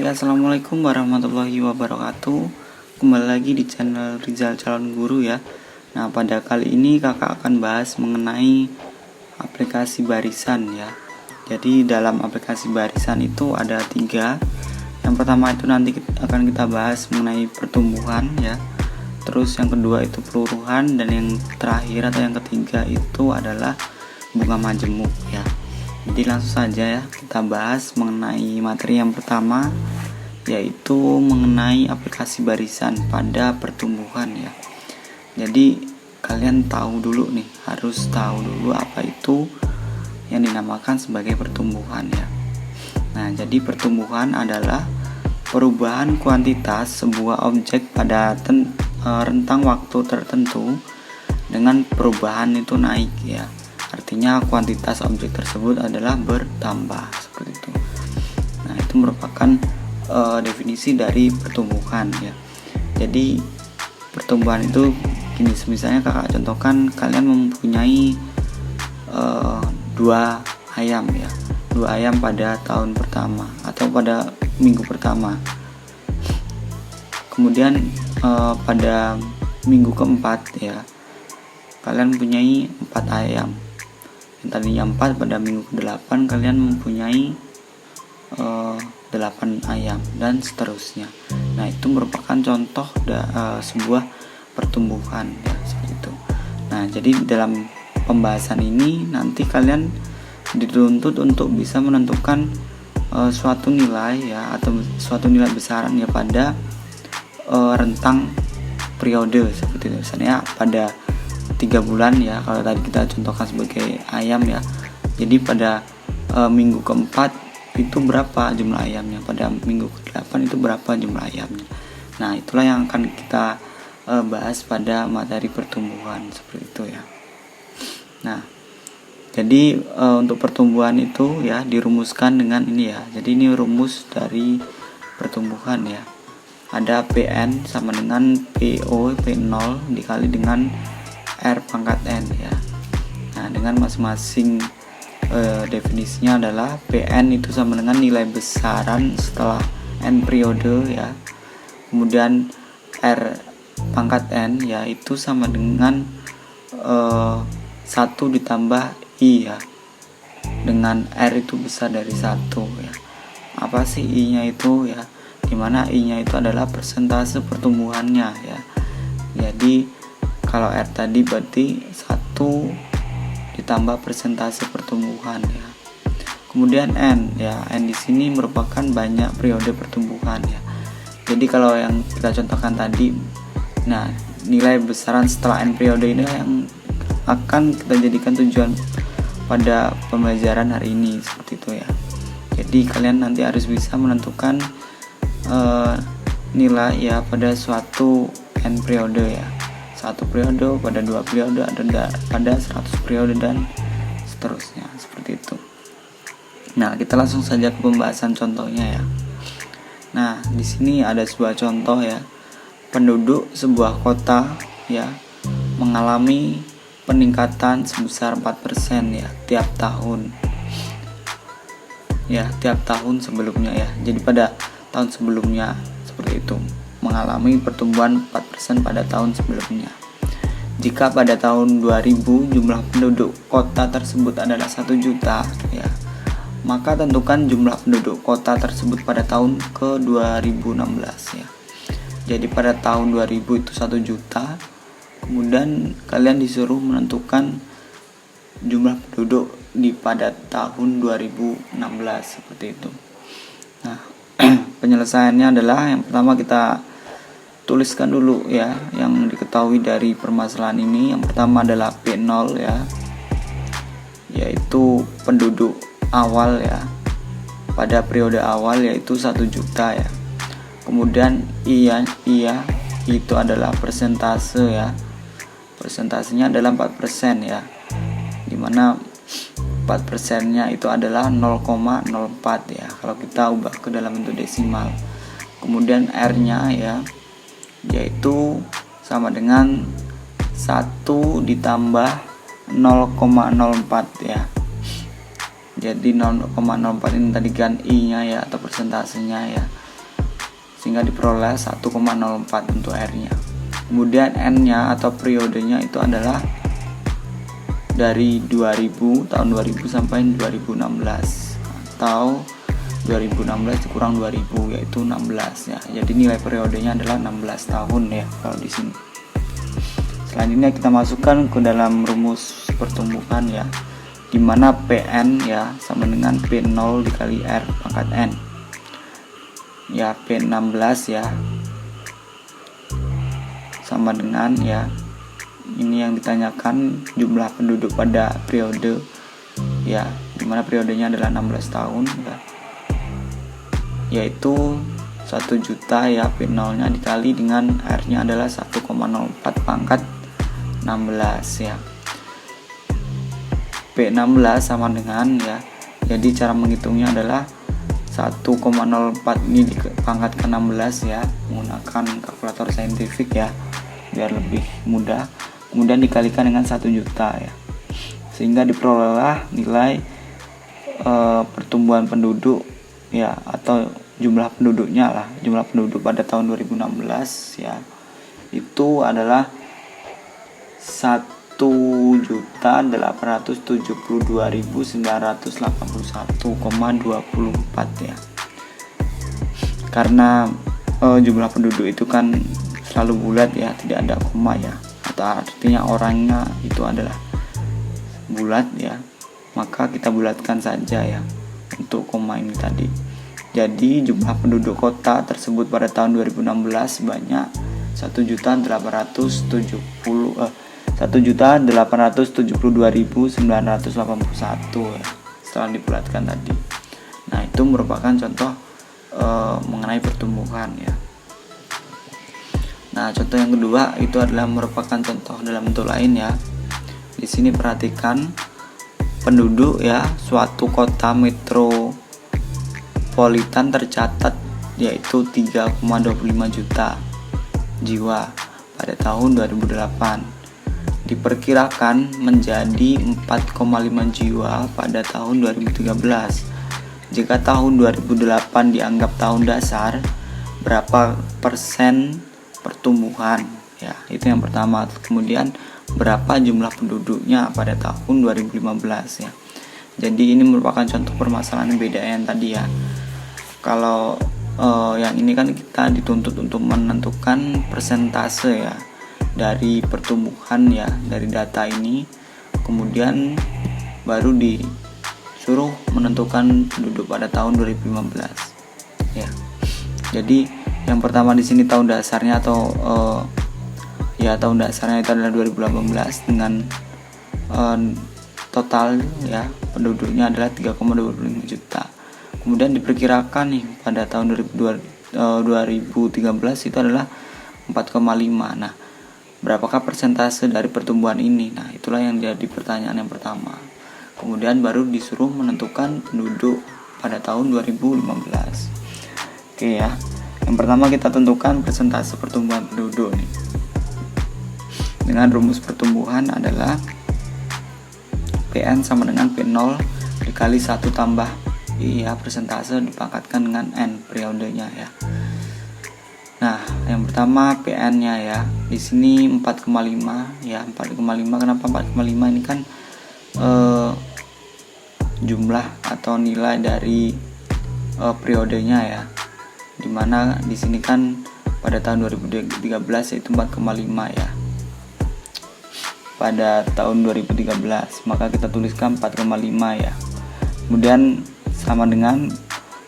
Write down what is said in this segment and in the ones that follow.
Baik, assalamualaikum warahmatullahi wabarakatuh. Kembali lagi di channel Rizal Calon Guru ya. Nah, pada kali ini kakak akan bahas mengenai aplikasi barisan ya. Jadi dalam aplikasi barisan itu ada 3. Yang pertama itu nanti akan kita bahas mengenai pertumbuhan ya. Terus yang kedua itu peluruhan, dan yang terakhir atau yang ketiga itu adalah bunga majemuk ya. Jadi langsung saja ya, kita bahas mengenai materi yang pertama, yaitu mengenai aplikasi barisan pada pertumbuhan ya. Jadi kalian tahu dulu nih, harus tahu dulu apa itu yang dinamakan sebagai pertumbuhan ya. Nah, jadi pertumbuhan adalah perubahan kuantitas sebuah objek pada rentang waktu tertentu dengan perubahan itu naik ya. Artinya kuantitas objek tersebut adalah bertambah seperti itu. Nah, itu merupakan definisi dari pertumbuhan ya. Jadi pertumbuhan itu gini, misalnya kakak contohkan kalian mempunyai 2 ayam ya. 2 ayam pada tahun pertama atau pada minggu pertama. Kemudian pada minggu keempat ya, kalian mempunyai 4 ayam. Yang tadinya 4, pada minggu ke-8 kalian mempunyai 8 ayam, dan seterusnya. Nah, itu merupakan contoh sebuah pertumbuhan ya, seperti itu. Nah, jadi dalam pembahasan ini nanti kalian dituntut untuk bisa menentukan suatu nilai ya, atau suatu nilai besaran ya pada rentang periode seperti itu. Misalnya pada 3 bulan ya, kalau tadi kita contohkan sebagai ayam ya. Jadi pada minggu keempat itu berapa jumlah ayamnya, pada minggu ke-8 itu berapa jumlah ayamnya. Nah, itulah yang akan kita bahas pada materi pertumbuhan seperti itu ya. Nah, jadi untuk pertumbuhan itu ya dirumuskan dengan ini ya. Jadi ini rumus dari pertumbuhan ya. Ada PN sama dengan PO P0 dikali dengan R pangkat N ya. Nah, dengan masing-masing definisinya adalah PN itu sama dengan nilai besaran setelah N periode ya. Kemudian R pangkat N ya itu sama dengan 1 ditambah I ya, dengan R itu besar dari 1 ya. Apa sih I nya itu ya, dimana I nya itu adalah persentase pertumbuhannya ya. Jadi kalau R tadi berarti 1 ditambah persentase pertumbuhan ya. Kemudian N ya, N di sini merupakan banyak periode pertumbuhan ya. Jadi kalau yang kita contohkan tadi, nah nilai besaran setelah N periode ini yang akan kita jadikan tujuan pada pembelajaran hari ini seperti itu ya. Jadi kalian nanti harus bisa menentukan nilai ya pada suatu N periode ya. 1 periode, pada 2 periode, pada 100 periode, dan seterusnya seperti itu. Nah, kita langsung saja ke pembahasan contohnya ya. Nah, di sini ada sebuah contoh ya. Penduduk sebuah kota ya mengalami peningkatan sebesar 4% ya tiap tahun. Ya, tiap tahun sebelumnya ya. Jadi pada tahun sebelumnya seperti itu, mengalami pertumbuhan 4% pada tahun sebelumnya. Jika pada tahun 2000 jumlah penduduk kota tersebut adalah 1 juta ya, maka tentukan jumlah penduduk kota tersebut pada tahun ke 2016 ya. Jadi pada tahun 2000 itu 1 juta. Kemudian kalian disuruh menentukan jumlah penduduk pada tahun 2016 seperti itu. Nah, penyelesaiannya adalah yang pertama kita tuliskan dulu ya yang diketahui dari permasalahan ini. Yang pertama adalah P0 ya, yaitu penduduk awal ya pada periode awal, yaitu 1 juta ya. Kemudian I itu adalah persentase ya. Persentasenya adalah 4% ya, dimana 4%-nya itu adalah 0,04 ya kalau kita ubah ke dalam bentuk desimal. Kemudian R-nya ya, yaitu sama dengan 1 ditambah 0,04 ya. Jadi 0,04 ini tadi kan I nya ya, atau persentasenya ya. sehingga diperoleh 1,04 untuk R-nya. Kemudian N-nya atau periodenya itu adalah dari 2000, tahun 2000 sampai 2016, atau 2016 dikurang 2000 yaitu 16 ya. Jadi nilai periodenya adalah 16 tahun ya kalau di sini. Selanjutnya kita masukkan ke dalam rumus pertumbuhan ya, dimana PN ya sama dengan P0 dikali R pangkat N ya. P16 ya sama dengan ya, ini yang ditanyakan jumlah penduduk pada periode ya, dimana periodenya adalah 16 tahun ya, yaitu 1 juta ya. P0 nya dikali dengan R nya adalah 1,04 pangkat 16 ya. P16 sama dengan ya, jadi cara menghitungnya adalah 1,04 ini di pangkat ke 16 ya, menggunakan kalkulator saintifik ya biar lebih mudah, kemudian dikalikan dengan 1 juta ya, sehingga diperolehlah nilai pertumbuhan penduduk ya, atau jumlah penduduknya lah, jumlah penduduk pada tahun 2016 ya, itu adalah 1.872.981,24 ya. Karena jumlah penduduk itu kan selalu bulat ya, tidak ada koma ya, atau artinya orangnya itu adalah bulat ya, maka kita bulatkan saja ya untuk koma ini tadi. Jadi jumlah penduduk kota tersebut pada tahun 2016 sebanyak 1.872.981 ya, setelah dibulatkan tadi. Nah, itu merupakan contoh mengenai pertumbuhan ya. Nah, contoh yang kedua itu adalah merupakan contoh dalam bentuk lain ya. Di sini perhatikan penduduk ya, suatu kota metropolitan tercatat yaitu 3,25 juta jiwa pada tahun 2008. Diperkirakan menjadi 4,5 jiwa pada tahun 2013. Jika tahun 2008 dianggap tahun dasar, berapa persen pertumbuhan ya, itu yang pertama. Kemudian berapa jumlah penduduknya pada tahun 2015 ya. Jadi ini merupakan contoh permasalahan beda yang tadi ya. Kalau yang ini kan kita dituntut untuk menentukan persentase ya dari pertumbuhan ya, dari data ini, kemudian baru disuruh menentukan penduduk pada tahun 2015 ya. Jadi yang pertama di sini tahun dasarnya atau tahun dasarnya itu adalah 2018 dengan total ya penduduknya adalah 3,25 juta. Kemudian diperkirakan nih pada tahun 2013 itu adalah 4,5. Nah, berapakah persentase dari pertumbuhan ini? Nah, itulah yang jadi pertanyaan yang pertama. Kemudian baru disuruh menentukan penduduk pada tahun 2015. Oke ya. Yang pertama kita tentukan persentase pertumbuhan penduduk nih. Dengan rumus pertumbuhan adalah PN sama dengan P0 dikali 1 tambah I ya, persentase dipangkatkan dengan N periodenya ya. Nah, yang pertama PN-nya ya. Di sini 4,5 ya, 4,5. Kenapa 4,5? Ini kan jumlah atau nilai dari periodenya ya. Dimana di sini kan pada tahun 2013 yaitu 4,5 ya. Pada tahun 2013, maka kita tuliskan 4,5 ya. Kemudian sama dengan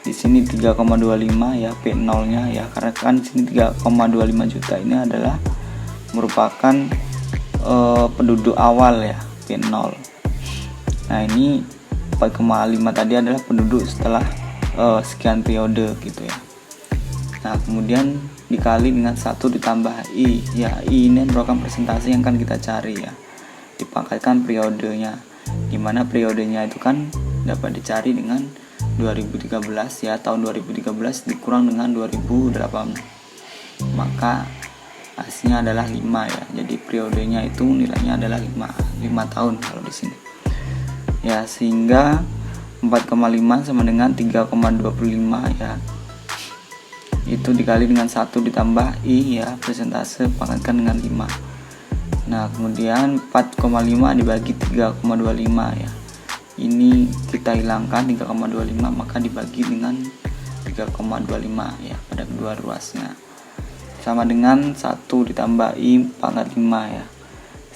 di sini 3,25 ya, P0-nya ya, karena kan di sini 3,25 juta ini adalah merupakan penduduk awal ya, P0. Nah, ini 4,5 tadi adalah penduduk setelah sekian periode gitu ya. Nah, kemudian dikali dengan 1 ditambah I ya, I ini merupakan persentase yang akan kita cari ya, dipangkatkan periodenya, dimana periodenya itu kan dapat dicari dengan 2013 ya, tahun 2013 dikurang dengan 2008, maka hasilnya adalah 5 ya. Jadi periodenya itu nilainya adalah 5 tahun kalau di sini ya, sehingga 4,5 sama dengan 3,25 ya. itu dikali dengan 1 ditambah I ya, persentase pangkatkan dengan 5. Nah kemudian 4,5 dibagi 3,25 ya, ini kita hilangkan 3,25 maka dibagi dengan 3,25 ya pada kedua ruasnya, sama dengan 1 ditambah I pangkat 5 ya,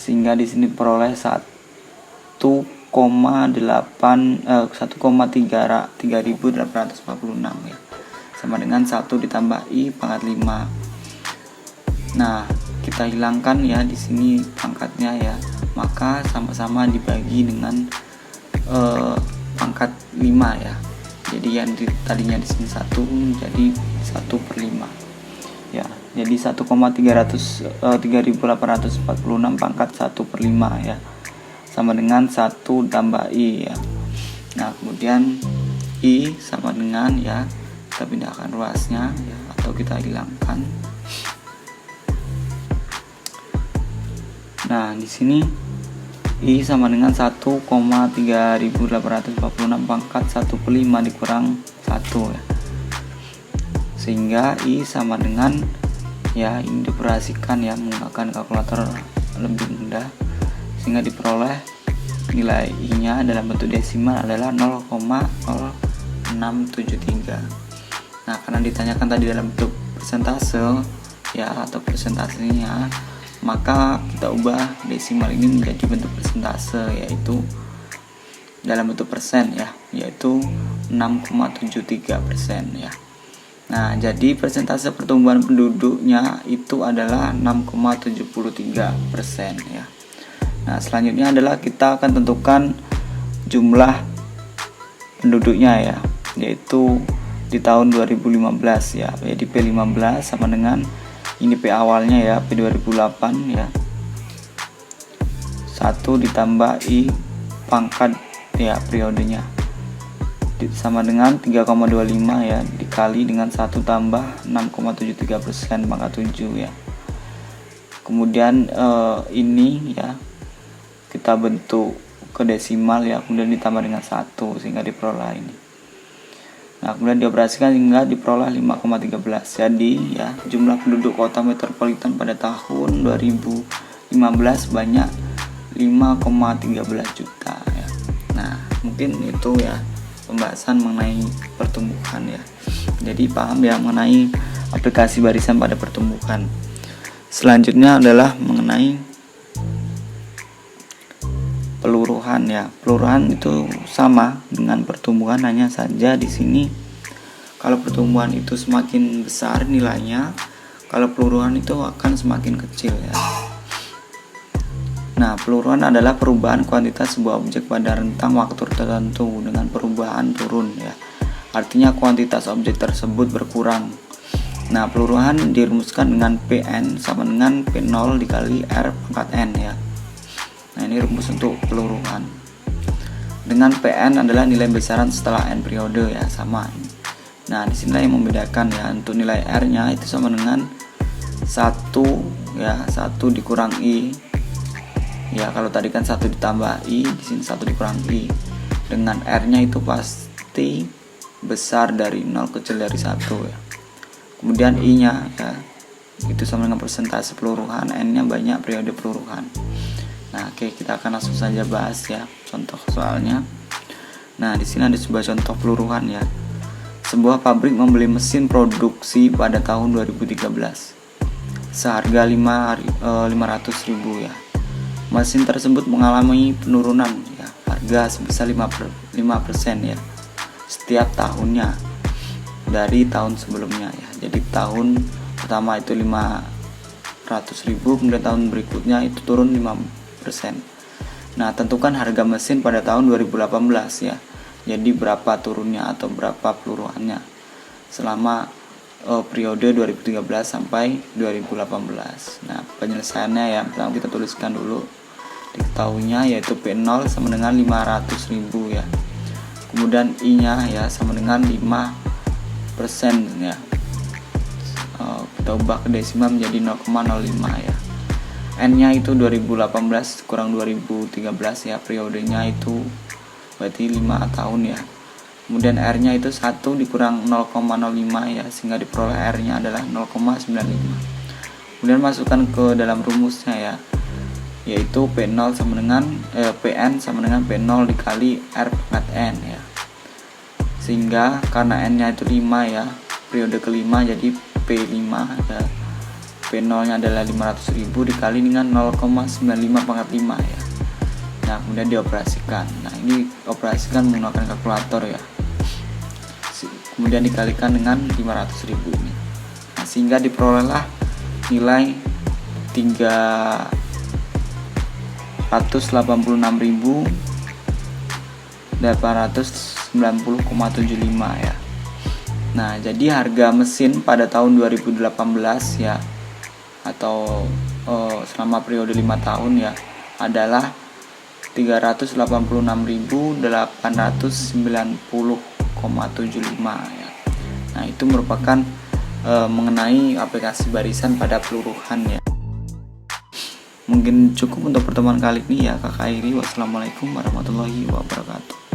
sehingga di sini peroleh 1,3846 ya, sama dengan 1 ditambah I pangkat 5. Nah kita hilangkan ya di sini pangkatnya ya, maka sama-sama dibagi dengan pangkat 5 ya. Jadi yang tadinya di sini 1 jadi 1/5 ya. Jadi 1,3846 pangkat 1/5 ya, sama dengan 1 tambah I ya. Nah kemudian I sama dengan ya, kita pindahkan ruasnya ya, atau kita hilangkan. Nah di sini I sama dengan 1,3846 pangkat 1/5 dikurang 1 ya, sehingga I sama dengan ya, ini dioperasikan ya menggunakan kalkulator lebih mudah, sehingga diperoleh nilai I nya dalam bentuk desimal adalah 0,0673. Nah karena ditanyakan tadi dalam bentuk persentase ya atau persentasenya, maka kita ubah desimal ini menjadi bentuk persentase, yaitu dalam bentuk persen ya, yaitu 6,73% ya. Nah jadi persentase pertumbuhan penduduknya itu adalah 6,73% ya. Nah selanjutnya adalah kita akan tentukan jumlah penduduknya ya, yaitu di tahun 2015 ya, jadi P15 sama dengan ini P awalnya ya, P 2008 ya, 1 ditambah I pangkat ya periodenya, sama dengan 3,25 ya, dikali dengan 1 tambah 6,73% pangkat 7 ya. Kemudian ini ya kita bentuk ke desimal ya, kemudian ditambah dengan 1 sehingga diperoleh ini. Nah kemudian dioperasikan hingga diperoleh 5,13. Jadi ya jumlah penduduk kota metropolitan pada tahun 2015 banyak 5,13 juta ya. Nah mungkin itu ya pembahasan mengenai pertumbuhan ya. Jadi paham ya mengenai aplikasi barisan pada pertumbuhan. Selanjutnya adalah mengenai peluruhan ya. Peluruhan itu sama dengan pertumbuhan, hanya saja di sini kalau pertumbuhan itu semakin besar nilainya, kalau peluruhan itu akan semakin kecil ya. Nah, peluruhan adalah perubahan kuantitas sebuah objek pada rentang waktu tertentu dengan perubahan turun ya. Artinya kuantitas objek tersebut berkurang. Nah, peluruhan dirumuskan dengan Pn sama dengan P0 dikali R pangkat N ya. Nah ini rumus untuk peluruhan. Dengan Pn adalah nilai besaran setelah n periode ya, sama. Nah di sini yang membedakan ya, untuk nilai R-nya itu sama dengan 1 ya, 1 dikurang I. Ya kalau tadi kan 1 ditambah I, di sini 1 dikurang I. Dengan R-nya itu pasti besar dari 0 kecil dari 1 ya. Kemudian I-nya ya, itu sama dengan persentase peluruhan, N-nya banyak periode peluruhan. Nah, oke, kita akan langsung saja bahas ya contoh soalnya. Nah, di sini ada sebuah contoh peluruhan ya. Sebuah pabrik membeli mesin produksi pada tahun 2013 seharga 500.000 ya. Mesin tersebut mengalami penurunan ya, harga sebesar 5% ya setiap tahunnya dari tahun sebelumnya ya. Jadi tahun pertama itu 500.000, kemudian tahun berikutnya itu turun 5%. Nah tentukan harga mesin pada tahun 2018 ya. Jadi berapa turunnya atau berapa peluruhannya selama periode 2013 sampai 2018. Nah penyelesaiannya ya, pertama kita tuliskan dulu diketahuinya, yaitu P0 sama dengan 500.000 ya. Kemudian I nya ya sama dengan 5% ya. Kita ubah ke desimal menjadi 0,05 ya. N nya itu 2018 kurang 2013 ya, periodenya itu berarti 5 tahun ya. Kemudian R-nya itu 1 dikurang 0,05 ya, sehingga diperoleh R-nya adalah 0,95. Kemudian masukkan ke dalam rumusnya ya, yaitu P0 sama dengan Pn sama dengan P0 dikali R pangkat N ya. Sehingga karena N-nya itu 5 ya, periode kelima, jadi P5 ya. P0 nya adalah 500.000 dikali dengan 0,95 pangkat 5 ya. Nah kemudian dioperasikan. Nah ini operasikan menggunakan kalkulator ya. Kemudian dikalikan dengan 500.000 ini. Nah, sehingga diperolehlah nilai 386.890,75 ya. Nah, jadi harga mesin pada tahun 2018 ya, atau selama periode 5 tahun ya, adalah 386.890,75 ya. Nah, itu merupakan mengenai aplikasi barisan pada peluruhan ya. Mungkin cukup untuk pertemuan kali ini ya Kakak Airi. Wassalamualaikum warahmatullahi wabarakatuh.